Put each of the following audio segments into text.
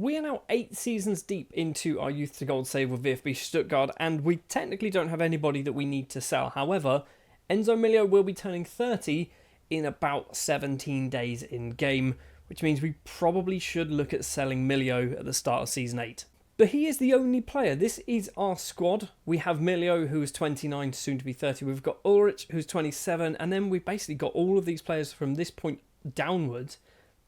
We are now 8 seasons deep into our Youth to Gold save with VfB Stuttgart, and we technically don't have anybody that we need to sell. However, Enzo Milio will be turning 30 in about 17 days in game, which means we probably should look at selling Milio at the start of Season 8. But he is the only player. This is our squad. We have Milio, who is 29, soon to be 30. We've got Ulrich, who's 27, and then we've basically got all of these players from this point downwards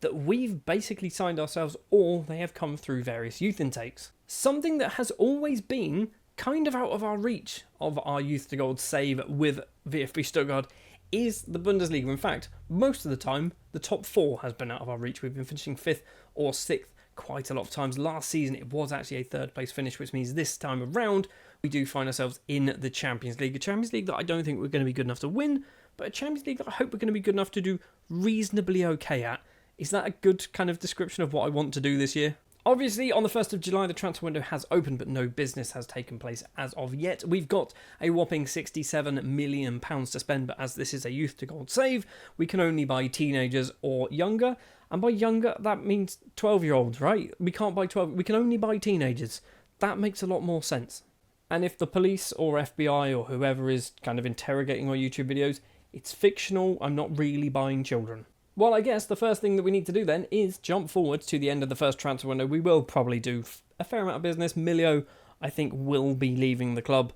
that we've basically signed ourselves, or they have come through various youth intakes. Something that has always been kind of out of our reach of our Youth to Gold save with VfB Stuttgart is the Bundesliga. In fact, most of the time, the top 4 has been out of our reach. We've been finishing 5th or 6th quite a lot of times. Last season, it was actually a 3rd place finish, which means this time around, we do find ourselves in the Champions League. A Champions League that I don't think we're going to be good enough to win, but a Champions League that I hope we're going to be good enough to do reasonably okay at. Is that a good kind of description of what I want to do this year? Obviously, on the 1st of July, the transfer window has opened, but no business has taken place as of yet. We've got a whopping £67 million to spend, but as this is a Youth to Gold save, we can only buy teenagers or younger. And by younger, that means 12-year-olds, right? We can't buy 12, we can only buy teenagers. That makes a lot more sense. And if the police or FBI or whoever is kind of interrogating our YouTube videos, it's fictional, I'm not really buying children. Well, I guess the first thing that we need to do then is jump forward to the end of the first transfer window. We will probably do a fair amount of business. Milio, I think, will be leaving the club.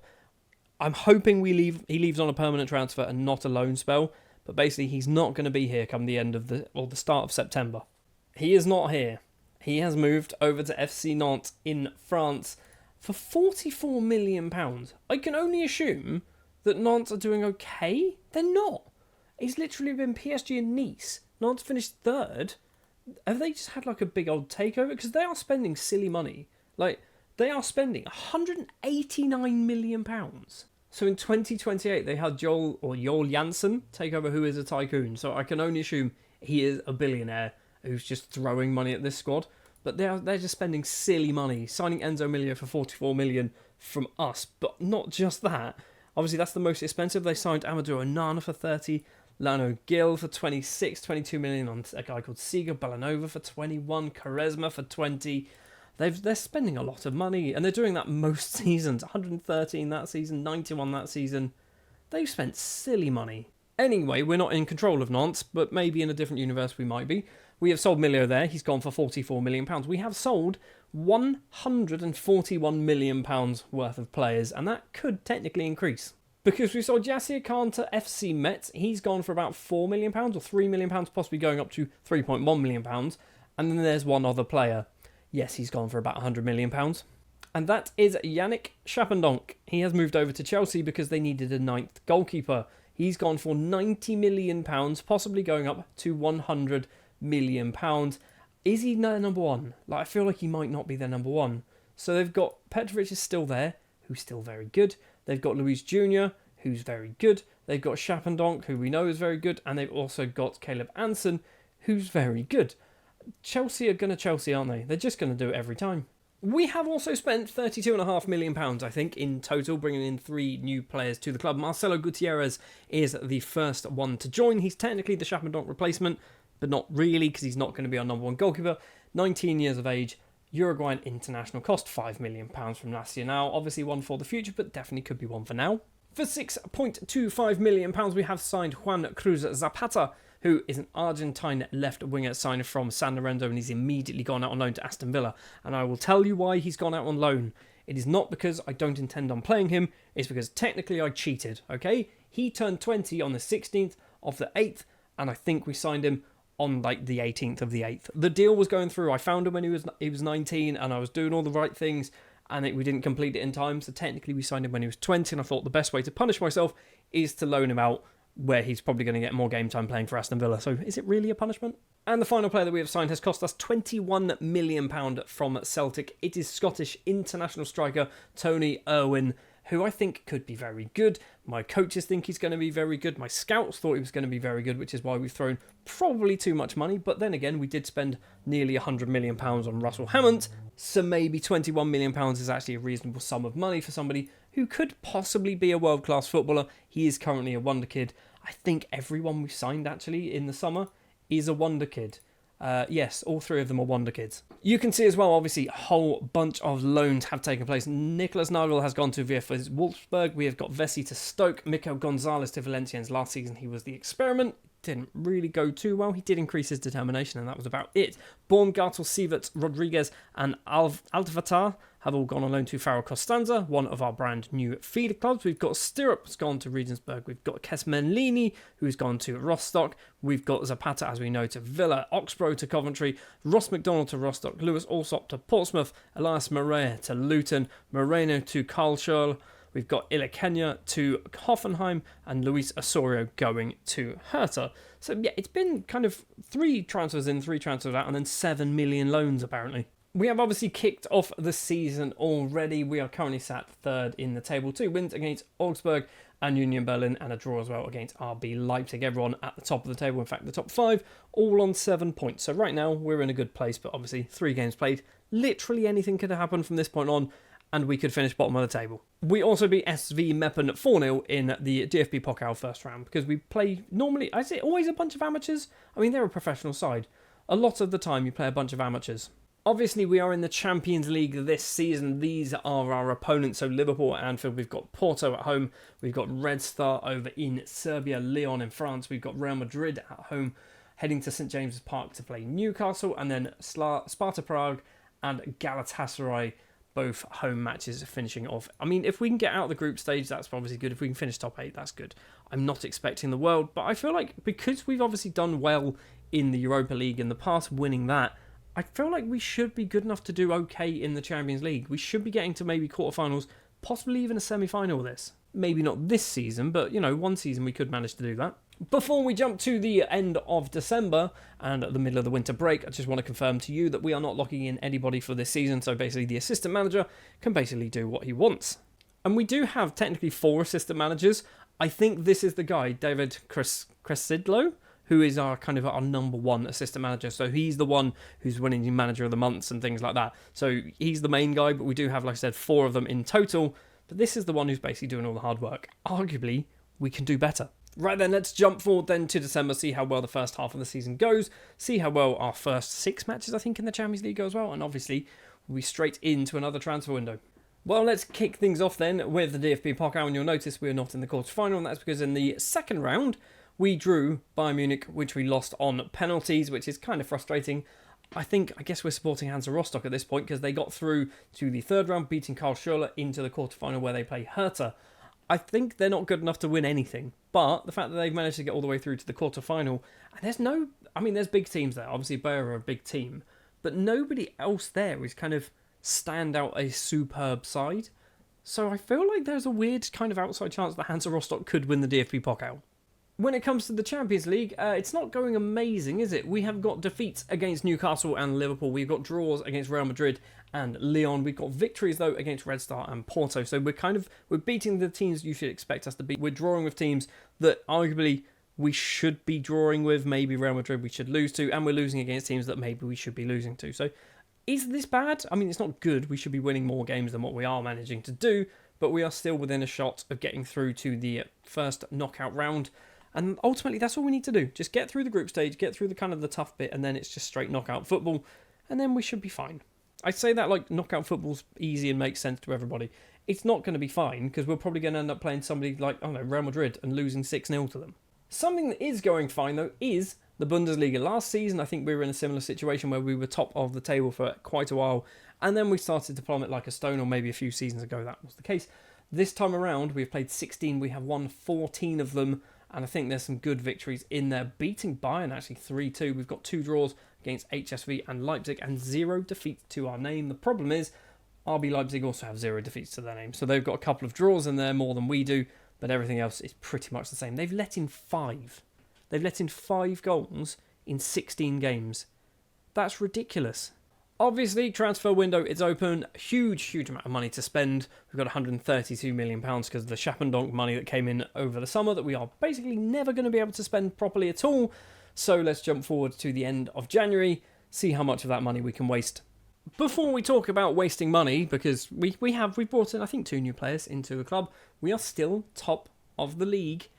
I'm hoping he leaves on a permanent transfer and not a loan spell. But basically, he's not going to be here come the end of the start of September. He is not here. He has moved over to FC Nantes in France for £44 million. I can only assume that Nantes are doing okay. They're not. He's literally been PSG and Nice. Nantes finished 3rd. Have they just had like a big old takeover? Because they are spending silly money. Like, they are spending £189 million. So in 2028, they had Joel Janssen take over, who is a tycoon. So I can only assume he is a billionaire who's just throwing money at this squad. But they're just spending silly money, signing Enzo Milio for £44 million from us. But not just that. Obviously, that's the most expensive. They signed Amadou Onana for 30, Lano Gil for 26, 22 million on a guy called Siga Balanova for 21, Quaresma for 20. They're spending a lot of money, and they're doing that most seasons. 113 that season, 91 that season. They've spent silly money. Anyway, we're not in control of Nantes, but maybe in a different universe we might be. We have sold Milio there. He's gone for £44 million. We have sold £141 million worth of players, and that could technically increase. Because we sold Yassir Khan to FC Metz, he's gone for about £4 million or £3 million, possibly going up to £3.1 million. And then there's one other player. Yes, he's gone for about £100 million. And that is Yannick Chappendonk. He has moved over to Chelsea because they needed a 9th goalkeeper. He's gone for £90 million, possibly going up to £100 million. Is he their number one? I feel like he might not be their number one. So they've got Petrovic is still there, who's still very good. They've got Luis Jr., who's very good. They've got Chappendonk, who we know is very good. And they've also got Caleb Anson, who's very good. Chelsea are going to Chelsea, aren't they? They're just going to do it every time. We have also spent £32.5 million, I think, in total, bringing in 3 new players to the club. Marcelo Gutierrez is the first one to join. He's technically the Chappendonk replacement, but not really, because he's not going to be our number 1 goalkeeper. 19 years of age, Uruguayan international, cost £5 million from Nacional. Obviously one for the future, but definitely could be one for now. For £6.25 million, we have signed Juan Cruz Zapata, who is an Argentine left winger signed from San Lorenzo, and he's immediately gone out on loan to Aston Villa. And I will tell you why he's gone out on loan. It is not because I don't intend on playing him, it's because technically I cheated, okay? He turned 20 on the 16th of the 8th, and I think we signed him on like the 18th of the 8th. The deal was going through. I found him when he was 19, and I was doing all the right things, and we didn't complete it in time, so technically we signed him when he was 20, and I thought the best way to punish myself is to loan him out where he's probably going to get more game time playing for Aston Villa. So is it really a punishment? And the final player that we have signed has cost us £21 million from Celtic. It is Scottish international striker Tony Irwin, who I think could be very good. My coaches think he's going to be very good. My scouts thought he was going to be very good, which is why we've thrown probably too much money. But then again, we did spend nearly £100 million on Russell Hammond, so maybe £21 million is actually a reasonable sum of money for somebody who could possibly be a world-class footballer. He is currently a Wonderkid. I think everyone we've signed actually in the summer is a Wonderkid. Yes, all three of them are Wonderkids. You can see as well, obviously, a whole bunch of loans have taken place. Nicholas Nagel has gone to VfB Wolfsburg. We have got Vessi to Stoke. Mikel Gonzalez to Valenciennes. Last season, he was the experiment. Didn't really go too well. He did increase his determination, and that was about it. Baumgartel, Sievert, Rodriguez, and Altvatar have all gone on loan to Farrell Costanza, one of our brand new feeder clubs. We've got Stirrup, who's gone to Regensburg. We've got Kesmenlini, who's gone to Rostock. We've got Zapata, as we know, to Villa, Oxborough to Coventry, Ross McDonald to Rostock, Lewis Alsop to Portsmouth, Elias Morea to Luton, Moreno to Karlsruhe. We've got Ilekenya to Hoffenheim and Luis Osorio going to Hertha. So yeah, it's been kind of 3 transfers in, 3 transfers out, and then 7 million loans apparently. We have obviously kicked off the season already. We are currently sat 3rd in the table. 2 wins against Augsburg and Union Berlin, and a draw as well against RB Leipzig. Everyone at the top of the table, in fact the top 5, all on 7 points. So right now we're in a good place, but obviously 3 games played. Literally anything could happen from this point on, and we could finish bottom of the table. We also beat SV Meppen 4-0 in the DFB Pokal first round, because we play normally, I say always a bunch of amateurs. I mean, they're a professional side. A lot of the time you play a bunch of amateurs. Obviously, we are in the Champions League this season. These are our opponents. So Liverpool at Anfield. We've got Porto at home. We've got Red Star over in Serbia, Lyon in France. We've got Real Madrid at home, heading to St James's Park to play Newcastle. And then Sparta Prague and Galatasaray, both home matches finishing off. I mean, if we can get out of the group stage, that's obviously good. If we can finish top 8, that's good. I'm not expecting the world, but I feel like because we've obviously done well in the Europa League in the past, winning that, I feel like we should be good enough to do okay in the Champions League. We should be getting to maybe quarterfinals, possibly even a semi-final of this. Maybe not this season, but, you know, one season we could manage to do that. Before we jump to the end of December and at the middle of the winter break, I just want to confirm to you that we are not locking in anybody for this season. So basically the assistant manager can basically do what he wants. And we do have technically 4 assistant managers. I think this is the guy, David Cresidlo, who is our kind of our number 1 assistant manager. So he's the one who's winning manager of the months and things like that. So he's the main guy, but we do have, like I said, 4 of them in total. But this is the one who's basically doing all the hard work. Arguably, we can do better. Right then, let's jump forward then to December, see how well the first half of the season goes, see how well our first 6 matches, I think, in the Champions League go as well, and obviously we'll be straight into another transfer window. Well, let's kick things off then with the DFB Pokal, and you'll notice we're not in the quarter-final, and that's because in the second round, we drew Bayern Munich, which we lost on penalties, which is kind of frustrating. I guess we're supporting Hansa Rostock at this point, because they got through to the third round, beating Karlsruhe into the quarter-final where they play Hertha. I think they're not good enough to win anything, but the fact that they've managed to get all the way through to the quarter-final, and there's big teams there. Obviously, Bayern are a big team, but nobody else there is kind of stand out a superb side. So I feel like there's a weird kind of outside chance that Hansa Rostock could win the DFB Pokal. When it comes to the Champions League, it's not going amazing, is it? We have got defeats against Newcastle and Liverpool. We've got draws against Real Madrid and Lyon. We've got victories, though, against Red Star and Porto. So we're beating the teams you should expect us to beat. We're drawing with teams that arguably we should be drawing with. Maybe Real Madrid we should lose to. And we're losing against teams that maybe we should be losing to. So is this bad? I mean, it's not good. We should be winning more games than what we are managing to do. But we are still within a shot of getting through to the first knockout round. And ultimately, that's all we need to do. Just get through the group stage, get through the kind of the tough bit, and then it's just straight knockout football, and then we should be fine. I say that like knockout football's easy and makes sense to everybody. It's not going to be fine, because we're probably going to end up playing somebody like, I don't know, Real Madrid and losing 6-0 to them. Something that is going fine, though, is the Bundesliga. Last season, I think we were in a similar situation where we were top of the table for quite a while, and then we started to plummet like a stone, or maybe a few seasons ago that was the case. This time around, we've played 16, we have won 14 of them, and I think there's some good victories in there, beating Bayern actually 3-2. We've got 2 draws against HSV and Leipzig and 0 defeats to our name. The problem is RB Leipzig also have 0 defeats to their name. So they've got a couple of draws in there, more than we do, but everything else is pretty much the same. They've let in 5. They've let in 5 goals in 16 games. That's ridiculous. Obviously, transfer window is open. Huge amount of money to spend. We've got £132 million because of the Schappendonk money that came in over the summer that we are basically never going to be able to spend properly at all. So let's jump forward to the end of January, see how much of that money we can waste. Before we talk about wasting money, because we've brought in, I think, 2 new players into the club, we are still top of the league.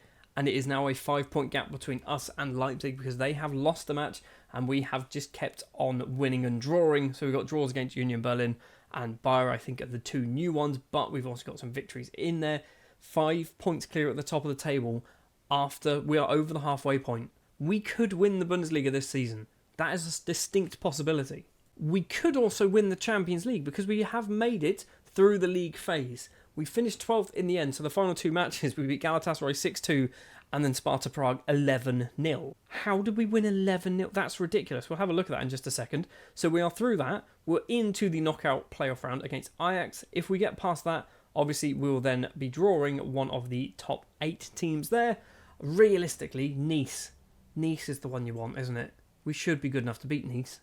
and it is now a 5-point gap between us and Leipzig because they have lost the match and we have just kept on winning and drawing. So we've got draws against Union Berlin and Bayer, I think, are the two new ones, but we've also got some victories in there. 5 points clear at the top of the table after we are over the halfway point. We could win the Bundesliga this season. That is a distinct possibility. We could also win the Champions League because we have made it through the league phase. We finished 12th in the end, so the final two matches we beat Galatasaray 6-2 and then Sparta Prague 11-0. How did we win 11-0? That's ridiculous. We'll have a look at that in just a second. So we are through that. We're into the knockout playoff round against Ajax. If we get past that, obviously we will then be drawing one of the top 8 teams there. Realistically, Nice. Nice is the one you want, isn't it? We should be good enough to beat Nice.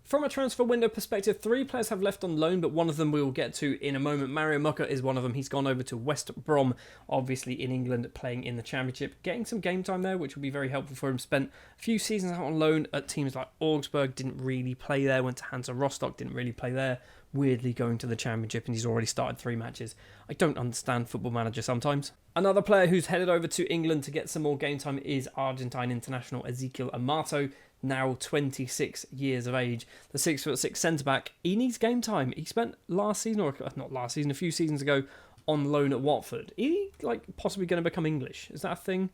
From a transfer window perspective, 3 players have left on loan, but one of them we will get to in a moment. Mario Mucker is one of them. He's gone over to West Brom, obviously in England, playing in the Championship, getting some game time there, which will be very helpful for him. Spent a few seasons out on loan at teams like Augsburg, didn't really play there, went to Hansa Rostock, didn't really play there. Weirdly going to the Championship, and he's already started 3 matches. I don't understand Football Manager sometimes. Another player who's headed over to England to get some more game time is Argentine international Ezequiel Amato, now 26 years of age. The 6'6" centre-back, he needs game time. He spent last season, or not last season, a few seasons ago, on loan at Watford. Is he possibly going to become English? Is that a thing?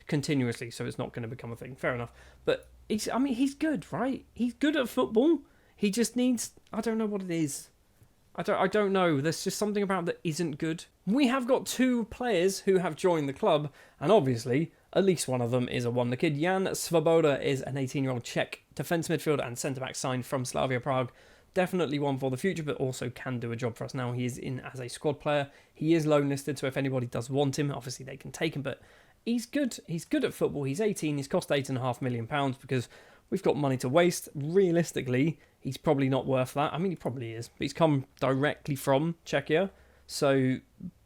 Continuously, so it's not going to become a thing. Fair enough. But, he's good, right? He's good at football. He just needs, I don't know what it is. I don't know. There's just something about that isn't good. We have got 2 players who have joined the club, and obviously, at least one of them is a Wonderkid. Jan Svoboda is an 18-year-old Czech defence midfielder and centre-back signed from Slavia Prague. Definitely one for the future, but also can do a job for us now. He is in as a squad player. He is loan listed, so if anybody does want him, obviously they can take him, but he's good. He's good at football. He's 18. He's cost £8.5 million because we've got money to waste. Realistically, he's probably not worth that. I mean, he probably is, but he's come directly from Czechia, so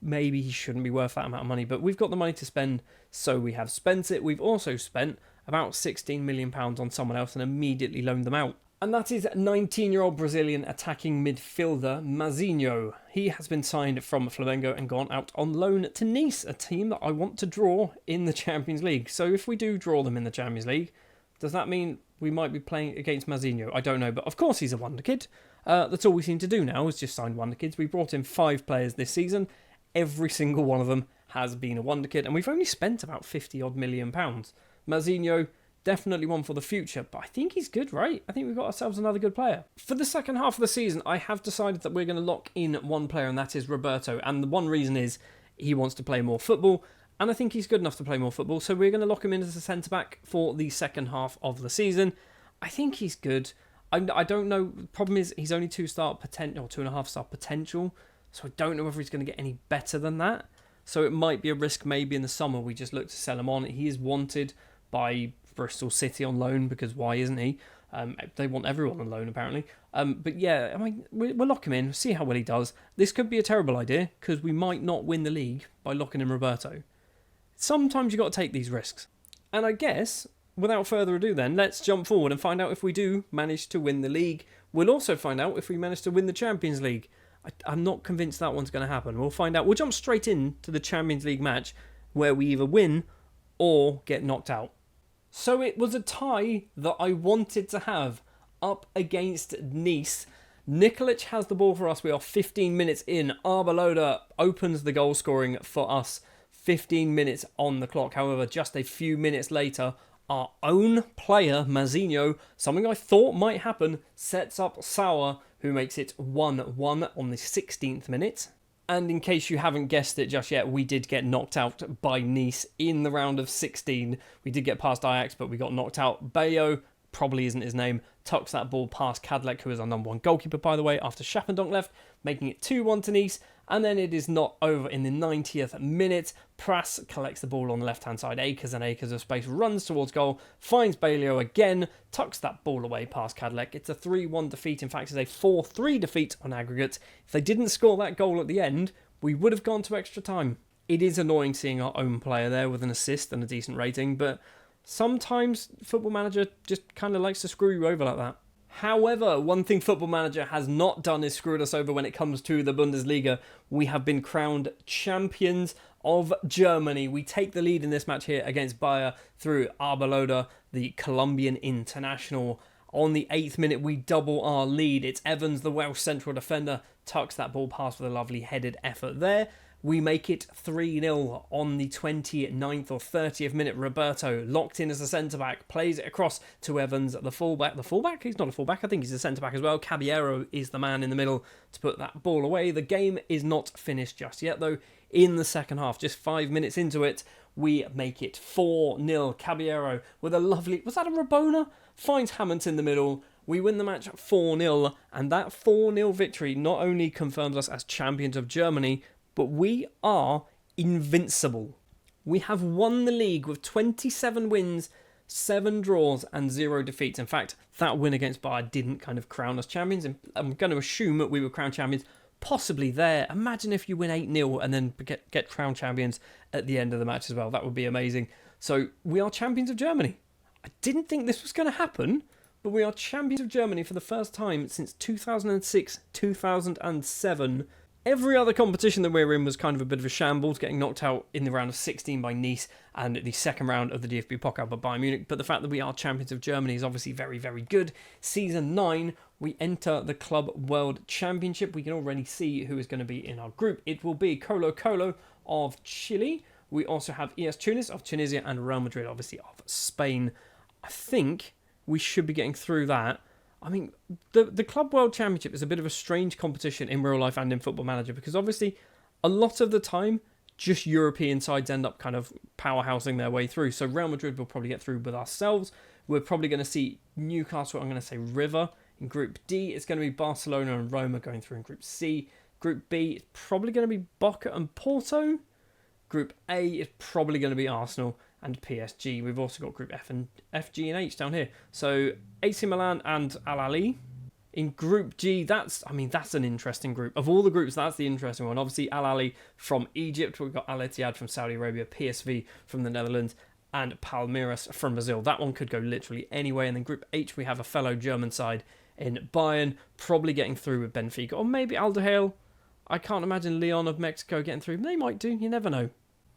maybe he shouldn't be worth that amount of money. But we've got the money to spend, so we have spent it. We've also spent about £16 million on someone else and immediately loaned them out. And that is 19-year-old Brazilian attacking midfielder Mazinho. He has been signed from Flamengo and gone out on loan to Nice, a team that I want to draw in the Champions League. So if we do draw them in the Champions League, does that mean we might be playing against Mazinho? I don't know, but of course he's a Wonderkid. That's all we seem to do now is just sign Wonderkids. We brought in 5 players this season. Every single one of them has been a Wonderkid, and we've only spent about £50-odd million. Mazinho, definitely one for the future, but I think he's good, right? I think we've got ourselves another good player. For the second half of the season, I have decided that we're going to lock in one player, and that is Roberto. And the one reason is he wants to play more football, and I think he's good enough to play more football, so we're going to lock him in as a centre-back for the second half of the season. I think he's good. I don't know. The problem is he's only 2-star potential, or 2.5-star potential, so I don't know whether he's going to get any better than that. So it might be a risk maybe in the summer we just look to sell him on. He is wanted by Bristol City on loan, because why isn't he? They want everyone on loan, apparently. But yeah, I mean, we'll lock him in, see how well he does. This could be a terrible idea, because we might not win the league by locking in Roberto. Sometimes you've got to take these risks. And I guess, without further ado then, let's jump forward and find out if we do manage to win the league. We'll also find out if we manage to win the Champions League. I'm not convinced that one's going to happen. We'll find out. We'll jump straight into the Champions League match where we either win or get knocked out. So it was a tie that I wanted to have up against Nice. Nikolic has the ball for us. We are 15 minutes in. Arbeloda opens the goal scoring for us. 15 minutes on the clock. However, just a few minutes later, our own player, Mazinho, something I thought might happen, sets up Sauer, who makes it 1-1 on the 16th minute. And in case you haven't guessed it just yet, we did get knocked out by Nice in the round of 16. We did get past Ajax, but we got knocked out. Bayo, probably isn't his name, tucks that ball past Kadlec, who is our number 1 goalkeeper, by the way, after Schappendonk left, making it 2-1 to Nice. And then it is not over in the 90th minute. Pras collects the ball on the left-hand side. Acres and acres of space, runs towards goal, finds Bailio again, tucks that ball away past Kadlec. It's a 3-1 defeat. In fact, it's a 4-3 defeat on aggregate. If they didn't score that goal at the end, we would have gone to extra time. It is annoying seeing our own player there with an assist and a decent rating, but sometimes Football Manager just kind of likes to screw you over like that. However, one thing Football Manager has not done is screwed us over when it comes to the Bundesliga. We have been crowned champions of Germany. We take the lead in this match here against Bayer through Arbeloda, the Colombian international. On the 8th minute, we double our lead. It's Evans, the Welsh central defender, tucks that ball past with a lovely headed effort there. We make it 3-0 on the 29th or 30th minute. Roberto, locked in as a centre-back, plays it across to Evans, the full-back. The full-back? He's not a full-back. I think he's a centre-back as well. Caballero is the man in the middle to put that ball away. The game is not finished just yet, though. In the second half, just 5 minutes into it, we make it 4-0. Caballero with a lovely... Was that a Rabona? Finds Hammond in the middle. We win the match 4-0, and that 4-0 victory not only confirms us as champions of Germany, but we are invincible. We have won the league with 27 wins, 7 draws and 0 defeats. In fact, that win against Bayern didn't kind of crown us champions. And I'm going to assume that we were crowned champions possibly there. Imagine if you win 8-0 and then get crowned champions at the end of the match as well. That would be amazing. So we are champions of Germany. I didn't think this was going to happen, but we are champions of Germany for the first time since 2006, 2007. Every other competition that we're in was kind of a bit of a shambles, getting knocked out in the round of 16 by Nice and the second round of the DFB Pokal by Bayern Munich. But the fact that we are champions of Germany is obviously very, very good. Season 9, we enter the Club World Championship. We can already see who is going to be in our group. It will be Colo Colo of Chile. We also have ES Tunis of Tunisia and Real Madrid, obviously, of Spain. I think we should be getting through that. I mean, the Club World Championship is a bit of a strange competition in real life and in Football Manager because obviously a lot of the time just European sides end up kind of powerhousing their way through. So Real Madrid will probably get through with ourselves. We're probably going to see Newcastle, I'm going to say River in Group D. It's going to be Barcelona and Roma going through in Group C. Group B is probably going to be Boca and Porto. Group A is probably going to be Arsenal and PSG. We've also got Group F, G and H down here. So AC Milan and Al Ahly. In Group G, that's an interesting group. Of all the groups, that's the interesting one. Obviously, Al Ahly from Egypt. We've got Al Ittihad from Saudi Arabia, PSV from the Netherlands, and Palmeiras from Brazil. That one could go literally anyway. And then Group H, we have a fellow German side in Bayern, probably getting through with Benfica. Or maybe Al Duhail. I can't imagine Leon of Mexico getting through. They might do, you never know.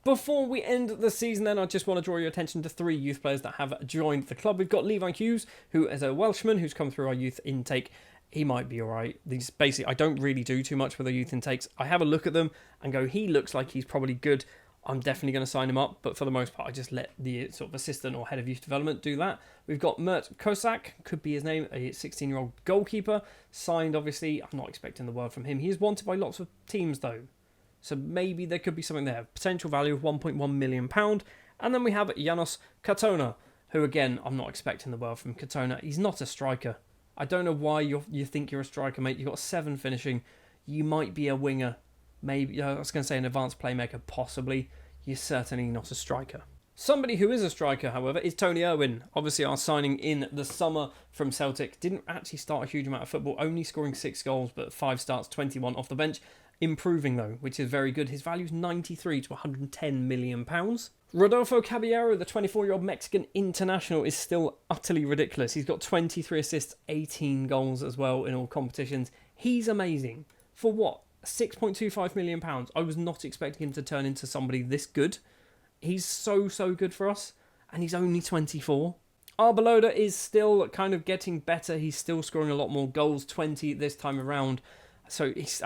Before we end the season then, I just want to draw your attention to 3 youth players that have joined the club. We've got Levi Hughes, who is a Welshman who's come through our youth intake. He might be alright. These basically, I don't really do too much with the youth intakes. I have a look at them and go, he looks like he's probably good. I'm definitely going to sign him up, but for the most part, I just let the sort of assistant or head of youth development do that. We've got Mert Kosak, could be his name, a 16-year-old goalkeeper. Signed, obviously. I'm not expecting the world from him. He is wanted by lots of teams, though. So maybe there could be something there. Potential value of £1.1 million. And then we have Janos Katona, who, again, I'm not expecting the world from Katona. He's not a striker. I don't know why you think you're a striker, mate. You've got 7 finishing. You might be a winger. Maybe, I was going to say an advanced playmaker, possibly. You're certainly not a striker. Somebody who is a striker, however, is Tony Irwin. Obviously, our signing in the summer from Celtic. Didn't actually start a huge amount of football, only scoring 6 goals, but 5 starts, 21 off the bench. Improving, though, which is very good. His value is 93 to £110 million. Rodolfo Caballero, the 24-year-old Mexican international, is still utterly ridiculous. He's got 23 assists, 18 goals as well in all competitions. He's amazing. For what? £6.25 million. I was not expecting him to turn into somebody this good. He's so good for us, and he's only 24. Arbeloda is still kind of getting better. He's still scoring a lot more goals, 20 this time around. So, he's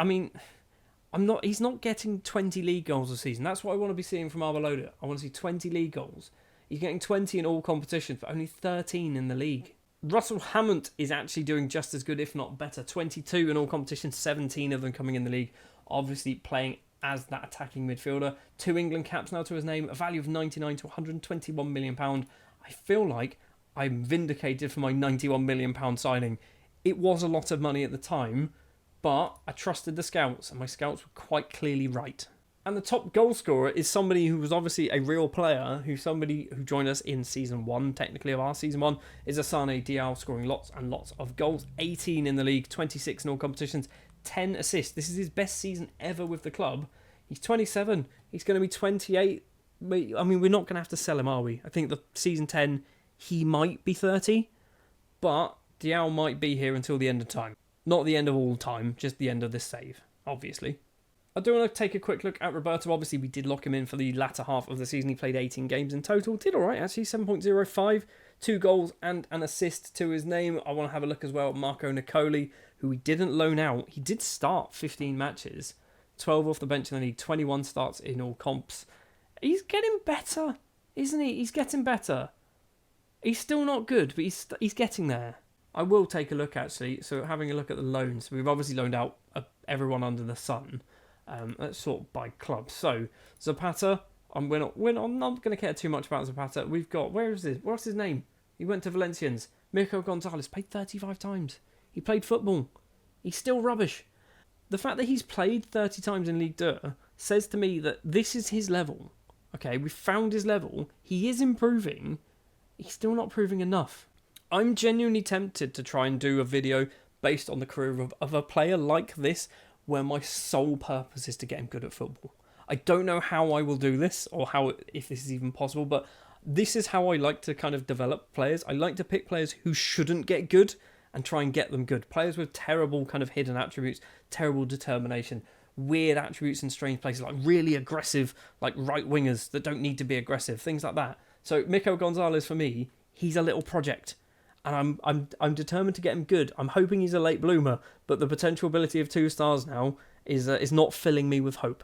not getting 20 league goals a season. That's what I want to be seeing from Arbeloda. I want to see 20 league goals. He's getting 20 in all competitions, but only 13 in the league. Russell Hammond is actually doing just as good, if not better. 22 in all competitions, 17 of them coming in the league. Obviously playing as that attacking midfielder. 2 England caps now to his name. A value of 99 to £121 million. I feel like I'm vindicated for my £91 million signing. It was a lot of money at the time, but I trusted the scouts, and my scouts were quite clearly right. And the top goal scorer is somebody who was obviously a real player, somebody who joined us in Season 1, technically of our Season 1, is Asane Diao, scoring lots and lots of goals. 18 in the league, 26 in all competitions, 10 assists. This is his best season ever with the club. He's 27. He's going to be 28. I mean, we're not going to have to sell him, are we? I think the Season 10, he might be 30, but Diao might be here until the end of time. Not the end of all time, just the end of this save, obviously. I do want to take a quick look at Roberto. Obviously, we did lock him in for the latter half of the season. He played 18 games in total. Did all right, actually. 7.05, 2 goals and an assist to his name. I want to have a look as well at Marco Nicoli, who we didn't loan out. He did start 15 matches, 12 off the bench in the league, 21 starts in all comps. He's getting better, isn't he? He's getting better. He's still not good, but he's getting there. I will take a look, actually. So having a look at the loans. We've obviously loaned out everyone under the sun. Let's sort by club. So Zapata, we're not going to care too much about Zapata. We've got, what's his name? He went to Valencians. Mirko Gonzalez played 35 times. He played football. He's still rubbish. The fact that he's played 30 times in Ligue 2 says to me that this is his level. Okay, we've found his level. He is improving. He's still not proving enough. I'm genuinely tempted to try and do a video based on the career of a player like this, where my sole purpose is to get him good at football. I don't know how I will do this, or if this is even possible, but this is how I like to kind of develop players. I like to pick players who shouldn't get good and try and get them good. Players with terrible kind of hidden attributes, terrible determination, weird attributes in strange places, like really aggressive, like right wingers that don't need to be aggressive, things like that. So Mirko Gonzalez, for me, he's a little project. And I'm determined to get him good. I'm hoping he's a late bloomer, but the potential ability of 2 stars now is not filling me with hope.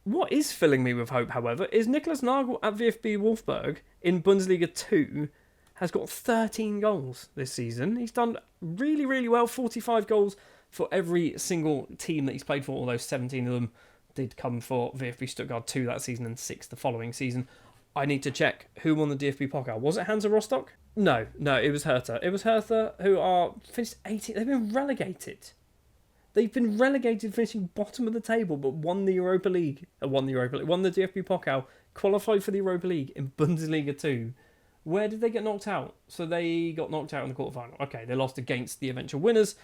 What is filling me with hope, however, is Niklas Nagel at VfB Wolfsburg in Bundesliga 2 has got 13 goals this season. He's done really, really well. 45 goals for every single team that he's played for, although 17 of them did come for VfB Stuttgart 2 that season and 6 the following season. I need to check who won the DFB Pokal. Was it Hansa Rostock? No, it was Hertha. It was Hertha, who are finished 18th. They've been relegated. They've been relegated, finishing bottom of the table, but won the Europa League. Won the DFB Pokal, qualified for the Europa League in Bundesliga 2. Where did they get knocked out? So they got knocked out in the quarterfinal. Okay, they lost against the eventual winners.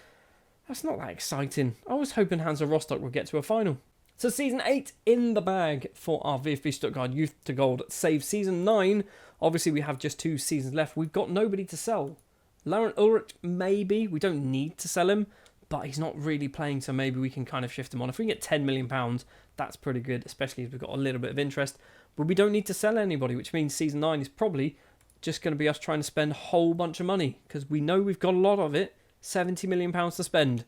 That's not that exciting. I was hoping Hansa Rostock would get to a final. So Season 8 in the bag for our VfB Stuttgart Youth to Gold save. Season 9, obviously we have just 2 seasons left. We've got nobody to sell. Laurent Ulrich, maybe. We don't need to sell him, but he's not really playing, so maybe we can kind of shift him on. If we can get £10 million, that's pretty good, especially if we've got a little bit of interest. But we don't need to sell anybody, which means Season 9 is probably just going to be us trying to spend a whole bunch of money, because we know we've got a lot of it. £70 million to spend.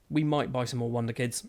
We might buy some more Wonderkids.